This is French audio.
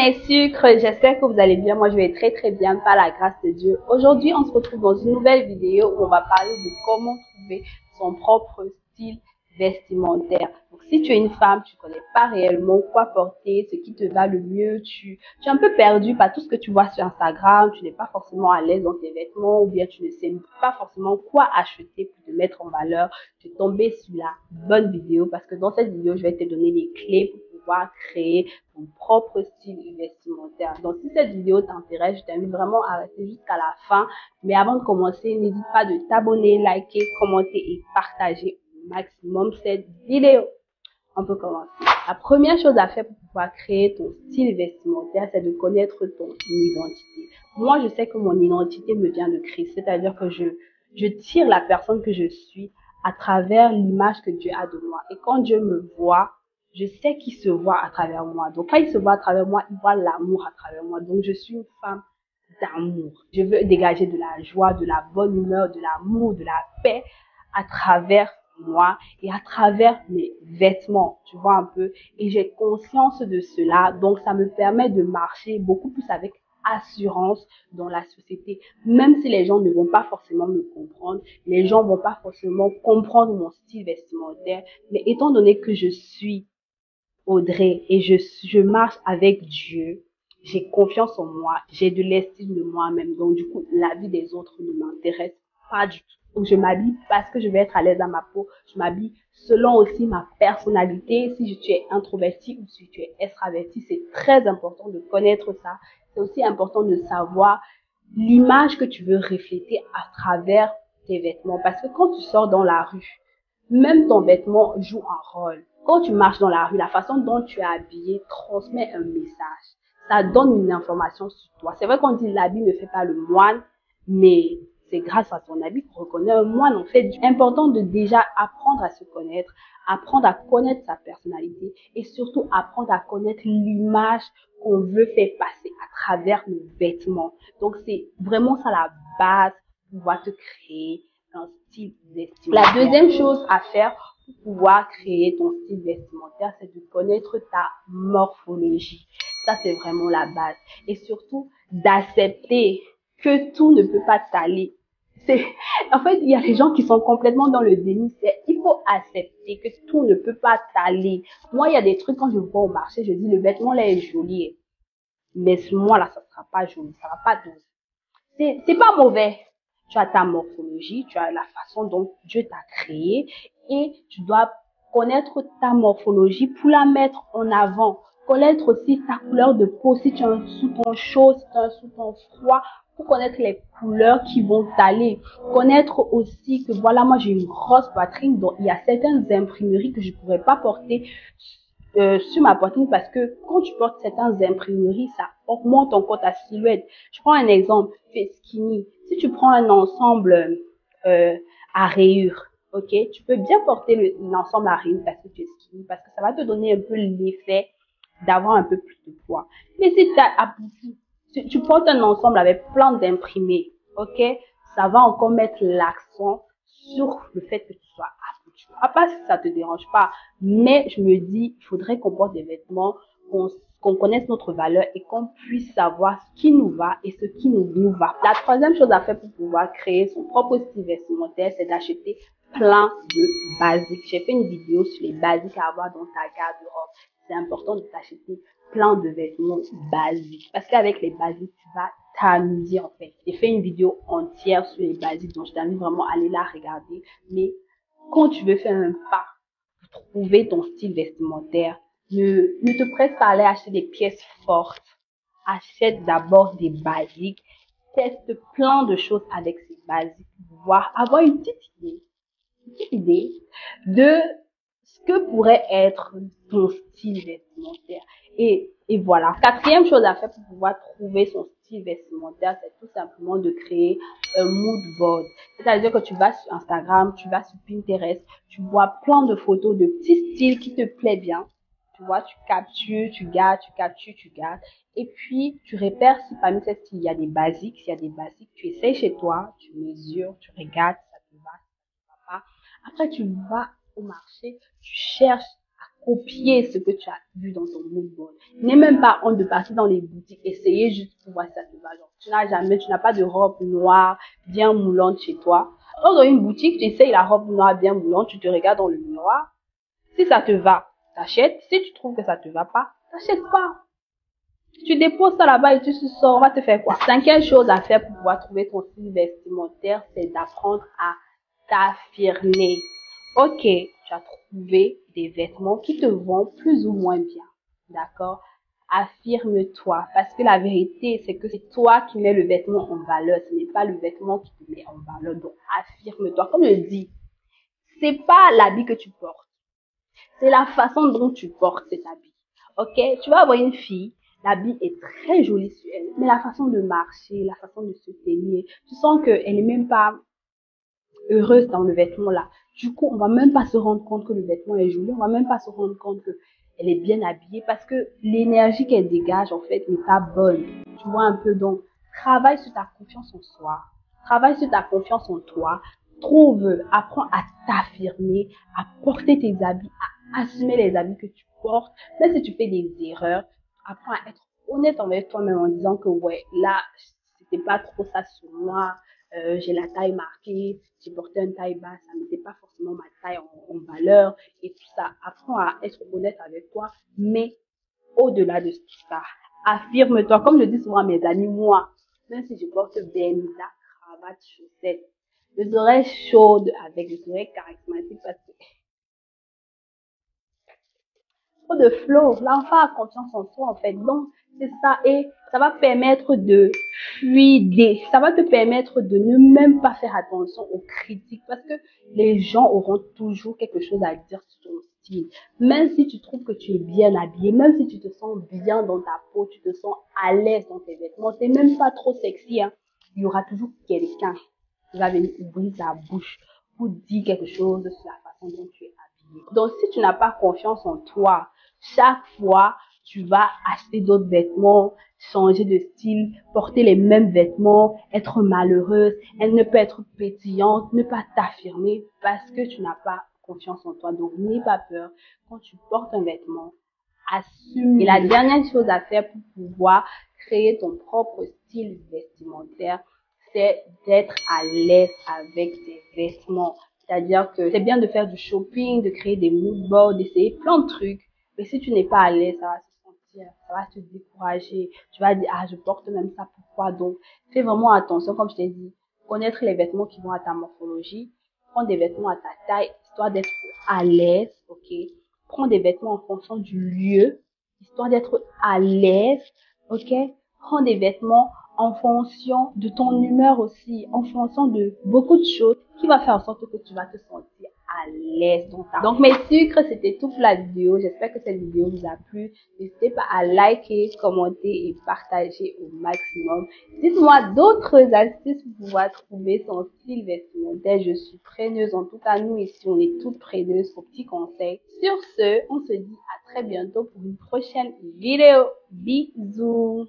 mes sucres, j'espère que vous allez bien. Moi, je vais très bien par la grâce de Dieu. Aujourd'hui, on se retrouve dans une nouvelle vidéo où on va parler de comment trouver son propre style vestimentaire. Donc, si tu es une femme, tu connais pas réellement quoi porter, ce qui te va le mieux, tu es un peu perdu par tout ce que tu vois sur Instagram, tu n'es pas forcément à l'aise dans tes vêtements ou bien tu ne sais pas forcément quoi acheter pour te mettre en valeur, tu es tombé sur la bonne vidéo parce que dans cette vidéo, je vais te donner les clés pour pouvoir créer ton propre style vestimentaire. Donc, si cette vidéo t'intéresse, je t'invite vraiment à rester jusqu'à la fin. Mais avant de commencer, n'hésite pas de t'abonner, liker, commenter et partager au maximum cette vidéo. On peut commencer. La première chose à faire pour pouvoir créer ton style vestimentaire, c'est de connaître ton identité. Moi, je sais que mon identité me vient de Christ, c'est-à-dire que je tire la personne que je suis à travers l'image que Dieu a de moi. Et quand Dieu me voit, je sais qu'il se voit à travers moi. Donc, quand il se voit à travers moi, il voit l'amour à travers moi. Donc, je suis une femme d'amour. Je veux dégager de la joie, de la bonne humeur, de l'amour, de la paix à travers moi et à travers mes vêtements, tu vois un peu. Et j'ai conscience de cela, donc ça me permet de marcher beaucoup plus avec assurance dans la société, même si les gens ne vont pas forcément me comprendre, les gens vont pas forcément comprendre mon style vestimentaire, mais étant donné que je suis Audrey et je marche avec Dieu, j'ai confiance en moi, j'ai de l'estime de moi-même, donc du coup la vie des autres ne m'intéresse pas du tout. Donc je m'habille parce que je vais être à l'aise dans ma peau, je m'habille selon aussi ma personnalité, si tu es introverti ou si tu es extraverti, c'est très important de connaître ça. C'est aussi important de savoir l'image que tu veux refléter à travers tes vêtements, parce que quand tu sors dans la rue, même ton vêtement joue un rôle. Quand tu marches dans la rue, la façon dont tu es habillé transmet un message. Ça donne une information sur toi. C'est vrai qu'on dit l'habit ne fait pas le moine, mais c'est grâce à ton habit qu'on reconnaît un moine. En fait, c'est important de déjà apprendre à se connaître, apprendre à connaître sa personnalité et surtout apprendre à connaître l'image qu'on veut faire passer à travers nos vêtements. Donc, c'est vraiment ça la base pour pouvoir te créer un style vestimentaire. La deuxième chose à faire pour pouvoir créer ton style vestimentaire, c'est de connaître ta morphologie. Ça, c'est vraiment la base. Et surtout, d'accepter que tout ne peut pas t'aller. En fait, il y a des gens qui sont complètement dans le déni. Il faut accepter que tout ne peut pas t'aller. Moi, il y a des trucs, quand je vois au marché, je dis, le vêtement là est joli. Mais moi là, ça sera pas joli. Ça va pas donner. C'est pas mauvais. Tu as ta morphologie, tu as la façon dont Dieu t'a créé et tu dois connaître ta morphologie pour la mettre en avant. Connaître aussi ta couleur de peau, si tu as un sous-ton chaud, si tu as un sous-ton froid, pour connaître les couleurs qui vont t'aller. Connaître aussi que voilà, moi j'ai une grosse poitrine, donc il y a certaines imprimeries que je pourrais pas porter sur ma poitrine parce que quand tu portes certaines imprimeries, ça augmente encore ta silhouette. Je prends un exemple, tu es skinny. Si tu prends un ensemble à rayures, ok, tu peux bien porter l'ensemble à rayures parce que tu es skinny, parce que ça va te donner un peu l'effet d'avoir un peu plus de poids. Mais si tu portes un ensemble avec plein d'imprimés, ok, ça va encore mettre l'accent sur le fait que tu sois abouti. À part si ça te dérange pas, mais je me dis, il faudrait qu'on porte des vêtements, qu'on connaisse notre valeur et qu'on puisse savoir ce qui nous va et ce qui ne nous va pas. La troisième chose à faire pour pouvoir créer son propre style vestimentaire, c'est d'acheter plein de basiques. J'ai fait une vidéo sur les basiques à avoir dans ta garde-robe. C'est important de t'acheter plein de vêtements basiques parce qu'avec les basiques, tu vas t'amuser en fait. J'ai fait une vidéo entière sur les basiques, donc je t'invite vraiment à aller la regarder. Mais quand tu veux faire un pas pour trouver ton style vestimentaire, ne te presse pas à aller acheter des pièces fortes. Achète d'abord des basiques. Teste plein de choses avec ces basiques pour pouvoir avoir une petite idée de ce que pourrait être ton style vestimentaire. Et voilà. Quatrième chose à faire pour pouvoir trouver son style vestimentaire, c'est tout simplement de créer un mood board. C'est-à-dire que tu vas sur Instagram, tu vas sur Pinterest, tu vois plein de photos de petits styles qui te plaisent bien. Tu vois, tu captures, tu gardes, tu captures, tu gardes. Et puis, tu repères si parmi ces styles, il y a des basiques. S'il y a des basiques, tu essayes chez toi, tu mesures, tu regardes si ça te va, si ça te va pas. Après, tu vas au marché, tu cherches à copier ce que tu as vu dans ton mood board. N'aie même pas honte de partir dans les boutiques, essayer juste pour voir si ça te va. Genre, tu n'as pas de robe noire bien moulante chez toi. Alors, dans une boutique, tu essayes la robe noire bien moulante, tu te regardes dans le miroir. Si ça te va, t'achètes. Si tu trouves que ça te va pas, t'achètes pas. Tu déposes ça là-bas et tu sors, on va te faire quoi? Cinquième chose à faire pour pouvoir trouver ton style vestimentaire, c'est d'apprendre à t'affirmer. Ok, tu as trouvé des vêtements qui te vont plus ou moins bien. D'accord? Affirme-toi. Parce que la vérité, c'est que c'est toi qui mets le vêtement en valeur. Ce n'est pas le vêtement qui te met en valeur. Donc, affirme-toi. Comme je dis, c'est pas l'habit que tu portes. C'est la façon dont tu portes cet habit. Ok? Tu vas avoir une fille, l'habit est très joli sur elle, mais la façon de marcher, la façon de se tenir, tu sens qu'elle n'est même pas heureuse dans le vêtement là. Du coup, on va même pas se rendre compte que le vêtement est joli, on va même pas se rendre compte que elle est bien habillée parce que l'énergie qu'elle dégage en fait n'est pas bonne. Tu vois un peu, donc travaille sur ta confiance en soi, travaille sur ta confiance en toi, apprends à t'affirmer, à porter tes habits, à assumer les habits que tu portes, même si tu fais des erreurs, apprends à être honnête envers toi-même en disant que ouais, là, c'était pas trop ça sur moi, j'ai la taille marquée, j'ai porté une taille basse, ça mettait pas forcément ma taille en valeur et tout ça. Apprends à être honnête avec toi, mais au-delà de tout ça, affirme-toi. Comme je dis souvent à mes amis, moi, même si je porte Benza, cravate, chaussettes, je serai chaude avec, je serai charismatique parce que trop de flow. L'enfant a confiance en soi, en fait. Donc, c'est ça. Et ça va permettre de fluider. Ça va te permettre de ne même pas faire attention aux critiques parce que les gens auront toujours quelque chose à dire sur ton style. Même si tu trouves que tu es bien habillé, même si tu te sens bien dans ta peau, tu te sens à l'aise dans tes vêtements, c'est même pas trop sexy, hein. Il y aura toujours quelqu'un qui va venir ouvrir sa bouche pour dire quelque chose sur la façon dont tu es habillé. Donc, si tu n'as pas confiance en toi, chaque fois, tu vas acheter d'autres vêtements, changer de style, porter les mêmes vêtements, être malheureuse, elle ne peut être pétillante, ne pas t'affirmer parce que tu n'as pas confiance en toi. Donc, n'aie pas peur. Quand tu portes un vêtement, assume. Et la dernière chose à faire pour pouvoir créer ton propre style vestimentaire, c'est d'être à l'aise avec tes vêtements. C'est-à-dire que c'est bien de faire du shopping, de créer des mood boards, d'essayer plein de trucs. Mais si tu n'es pas à l'aise, ça va se sentir, ça va te décourager. Tu vas dire, ah, je porte même ça, pourquoi? Donc, fais vraiment attention, comme je t'ai dit, connaître les vêtements qui vont à ta morphologie, prends des vêtements à ta taille, histoire d'être à l'aise, ok? Prends des vêtements en fonction du lieu, histoire d'être à l'aise, ok? Prends des vêtements en fonction de ton humeur aussi, en fonction de beaucoup de choses qui va faire en sorte que tu vas te sentir à l'aise dans ta. Donc mes sucres, c'était tout pour la vidéo. J'espère que cette vidéo vous a plu. N'hésitez pas à liker, commenter et partager au maximum. Dites-moi d'autres astuces pour pouvoir trouver son style vestimentaire. Je suis preneuse. En tout cas, nous ici, on est toutes preneuses aux petits conseils. Sur ce, on se dit à très bientôt pour une prochaine vidéo. Bisous!